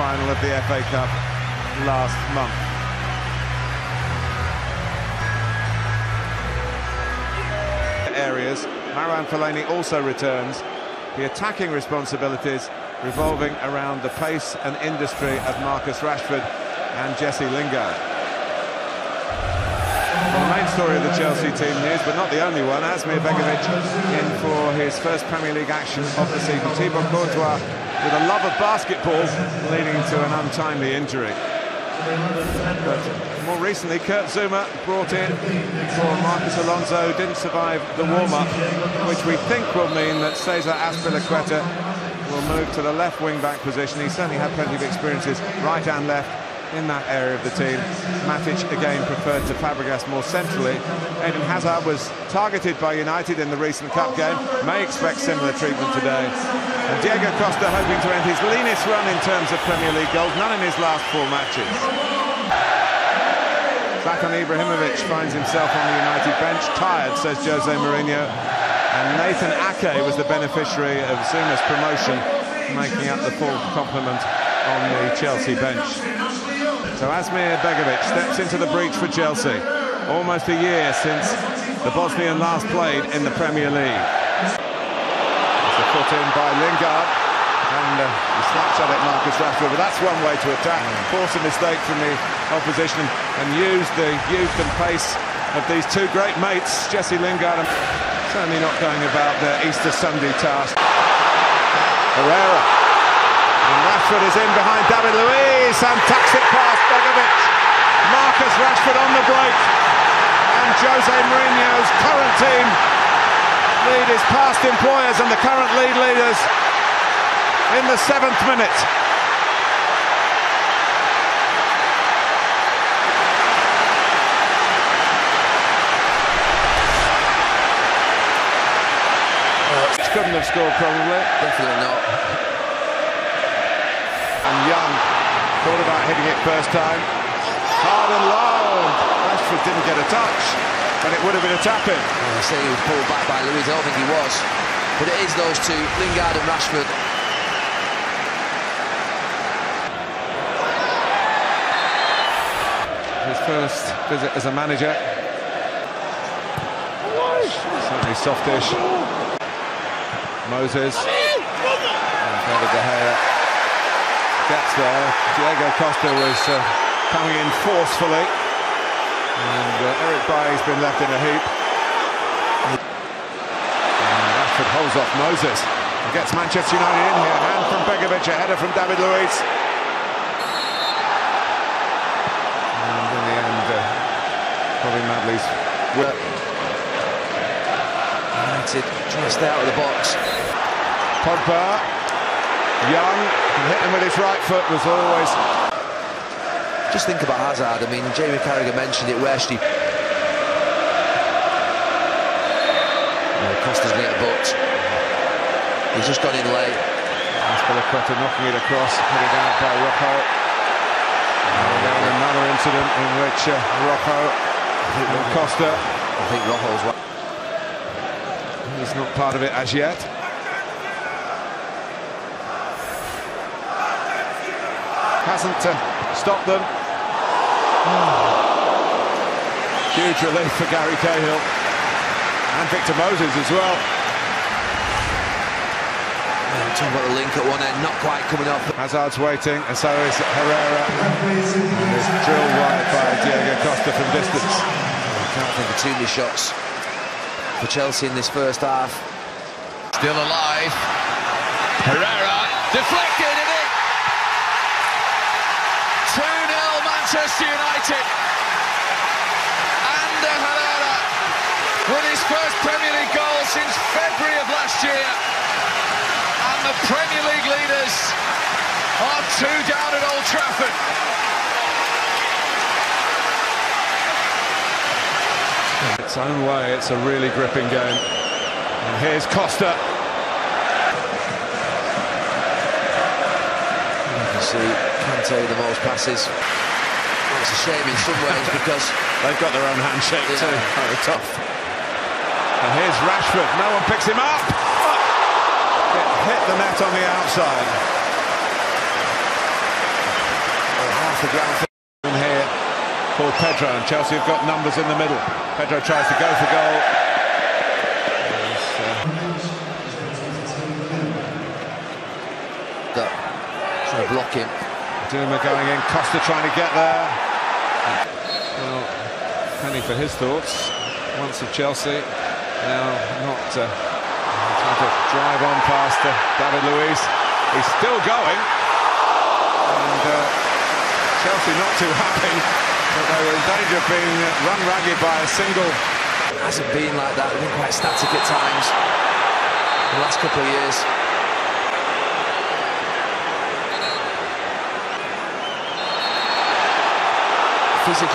final of the FA Cup last month. Areas, Marouane Fellaini also returns. The attacking responsibilities revolving around the pace and industry of Marcus Rashford and Jesse Lingard. Well, the main story of the Chelsea team news, but not the only one. Asmir Begovic in for his first Premier League action of the season. Thibaut Courtois with a love of basketball leading to an untimely injury. But more recently, Kurt Zouma brought in for Marcos Alonso, didn't survive the warm-up, which we think will mean that Cesar Azpilicueta will move to the left wing-back position. He certainly had plenty of experiences right and left in that area of the team. Matic again preferred to Fabregas more centrally. Eden Hazard was targeted by United in the recent cup game, may expect similar treatment today. And Diego Costa hoping to end his leanest run in terms of Premier League goals, none in his last 4 matches. Zlatan Ibrahimovic finds himself on the United bench, tired, says Jose Mourinho. And Nathan Ake was the beneficiary of Zouma's promotion, making up the full complement on the Chelsea bench. So Asmir Begovic steps into the breach for Chelsea. Almost a year since the Bosnian last played in the Premier League. It's a foot in by Lingard, and he slaps at it Marcus Rashford, but that's one way to attack. Force a mistake from the opposition and use the youth and pace of these two great mates, Jesse Lingard, and certainly not going about their Easter Sunday task. Herrera. And Rashford is in behind David Luiz and tucks it past Begovic. Marcus Rashford on the break. And Jose Mourinho's current team lead his past employers and the current league leaders in the 7th minute. Couldn't have scored probably. Definitely not. And Young thought about hitting it first time. Hard and low. Rashford didn't get a touch, but it would have been a tap-in. I say he was pulled back by Luiz. I don't think he was. But it is those two, Lingard and Rashford. His first visit as a manager. Certainly softish. Moses. And David De Gea gets there. Diego Costa was coming in forcefully. And Eric Bailly's been left in a heap. And Rashford holds off Moses. And gets Manchester United in here. Hand from Begovic, a header from David Luiz. And in the end, Bobby Madley's work. United trying to stay out of the box. Pogba, Young, and hit him with his right foot was always... Just think about Hazard. I mean, Jamie Carragher mentioned it. Where should he... Costa's going to get booked. He's just gone in late. Azpilicueta knocking it across, headed out by Rojo. Another incident in which Rojo and Costa... I think Rojo's... He's not part of it as yet. Hasn't stopped them. Huge relief for Gary Cahill and Victor Moses as well. Talking about the link at one end, not quite coming off. Hazard's waiting, and so is Herrera. And there's drill wide by Diego Costa from distance. Can't think of too many shots for Chelsea in this first half. Still alive. Herrera deflected it in. 2-0 Manchester United. And Herrera with his first Premier League goal since February of last year. And the Premier League leaders are 2 down at Old Trafford. In its own way, it's a really gripping game. And here's Costa. You can see Kante the most passes. It's a shame in some ways because they've got their own handshake too. Very tough. And here's Rashford. No one picks him up. It hit the net on the outside. the ground here for Pedro, and Chelsea have got numbers in the middle. Pedro tries to go for goal. Trying to block him. Duma going in, Costa trying to get there. Well, penny for his thoughts. Once of Chelsea, now not trying to drive on past David Luiz. He's still going, and Chelsea not too happy, but they were in danger of being run ragged by a single. It hasn't been like that. They've been quite static at times in the last couple of years. Physically